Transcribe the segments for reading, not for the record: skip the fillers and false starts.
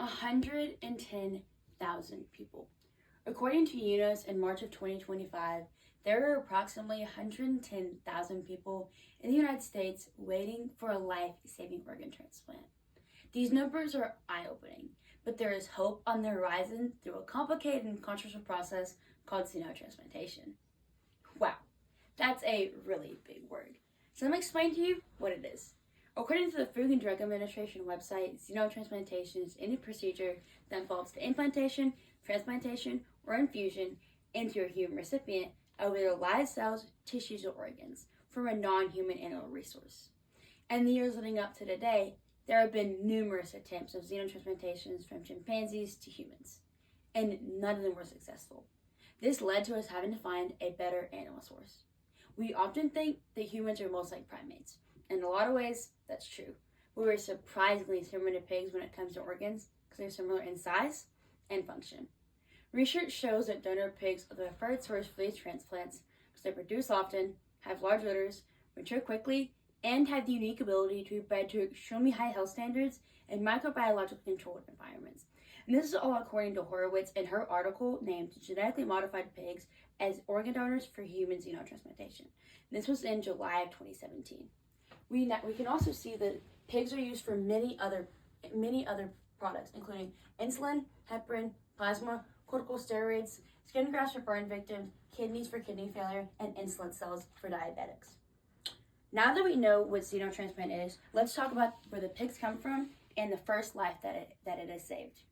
110,000 people. According to UNOS in March of 2025, there are approximately 110,000 people in the United States waiting for a life-saving organ transplant. These numbers are eye-opening, but there is hope on the horizon through a complicated and controversial process called xenotransplantation. Wow, that's a really big word. So let me explain to you what it is. According to the Food and Drug Administration website, xenotransplantation is any procedure that involves the implantation, transplantation, or infusion into a human recipient of either live cells, tissues, or organs from a non-human animal resource. In the years leading up to today, there have been numerous attempts of xenotransplantations from chimpanzees to humans, and none of them were successful. This led to us having to find a better animal source. We often think that humans are most like primates. In a lot of ways, that's true. But we're surprisingly similar to pigs when it comes to organs because they're similar in size and function. Research shows that donor pigs are the preferred source for these transplants because they produce often, have large litters, mature quickly, and have the unique ability to be bred to extremely high health standards in microbiologically controlled environments. And this is all according to Horowitz in her article named Genetically Modified Pigs as Organ Donors for Human Xenotransplantation. This was in July of 2017. We can also see that pigs are used for many other products, including insulin, heparin, plasma, corticosteroids, skin grafts for burn victims, kidneys for kidney failure, and insulin cells for diabetics. Now that we know what xenotransplant is, let's talk about where the pigs come from and the first life that it has saved.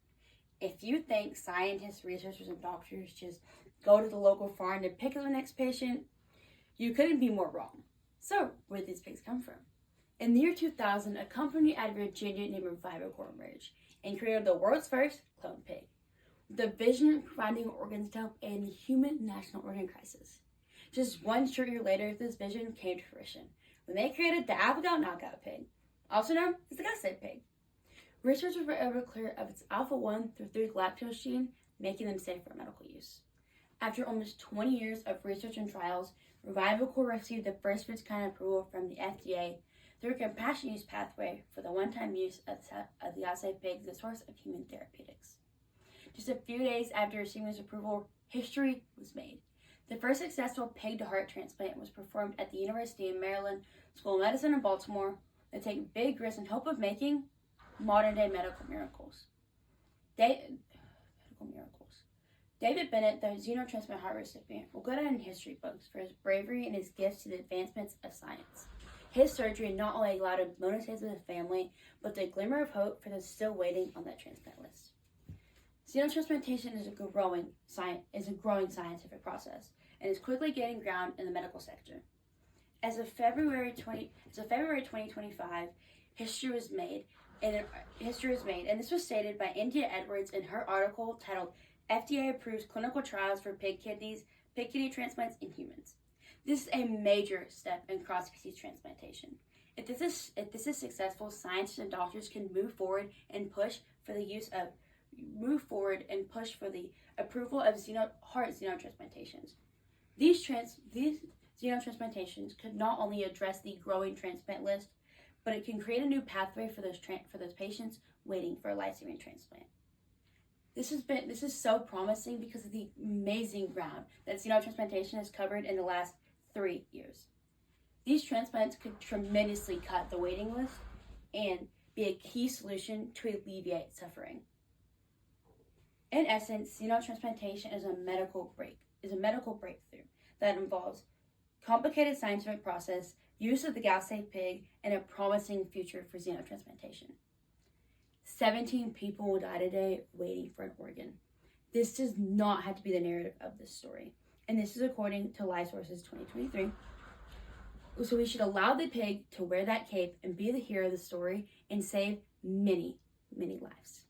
If you think scientists, researchers, and doctors just go to the local farm to pick up the next patient, you couldn't be more wrong. So, where did these pigs come from? In the year 2000, a company out of Virginia named RevivoCor emerged and created the world's first clone pig, with the vision of providing organs to help end the human national organ crisis. Just one short year later, this vision came to fruition when they created the alpha-gal knockout pig, also known as the gut-safe pig. Researchers were able to clear of its alpha-1 through 3 galactose gene, making them safe for medical use. After almost 20 years of research and trials, RevivoCor received the first of its kind approval from the FDA through a compassionate use pathway for the one-time use of the gut-safe pig as a source of human therapeutics. Just a few days after receiving this approval, history was made. The first successful pig-to-heart transplant was performed at the University of Maryland School of Medicine in Baltimore that take big risks in hope of making modern-day medical miracles. David Bennett, the xenotransplant heart recipient, will go down in history books for his bravery and his gifts to the advancements of science. His surgery not only allowed him bonus days with his family, but the glimmer of hope for those still waiting on that transplant list. Xenotransplantation is a growing scientific process and is quickly gaining ground in the medical sector. As of February 2025, history was made, and this was stated by India Edwards in her article titled "FDA Approves Clinical Trials for Pig Kidney Transplants in Humans." This is a major step in cross-species transplantation. If this is successful, scientists and doctors can move forward and push for the approval of heart xenotransplantations. These xenotransplantations could not only address the growing transplant list, but it can create a new pathway for those patients waiting for a life-saving transplant. This is so promising because of the amazing ground that xenotransplantation has covered in the last 3 years. These transplants could tremendously cut the waiting list and be a key solution to alleviate suffering. In essence, xenotransplantation is a medical breakthrough that involves complicated scientific process, use of the gut-safe pig, and a promising future for xenotransplantation. 17 people will die today waiting for an organ. This does not have to be the narrative of this story, and this is according to Life Sources 2023. So we should allow the pig to wear that cape and be the hero of the story and save many, many lives.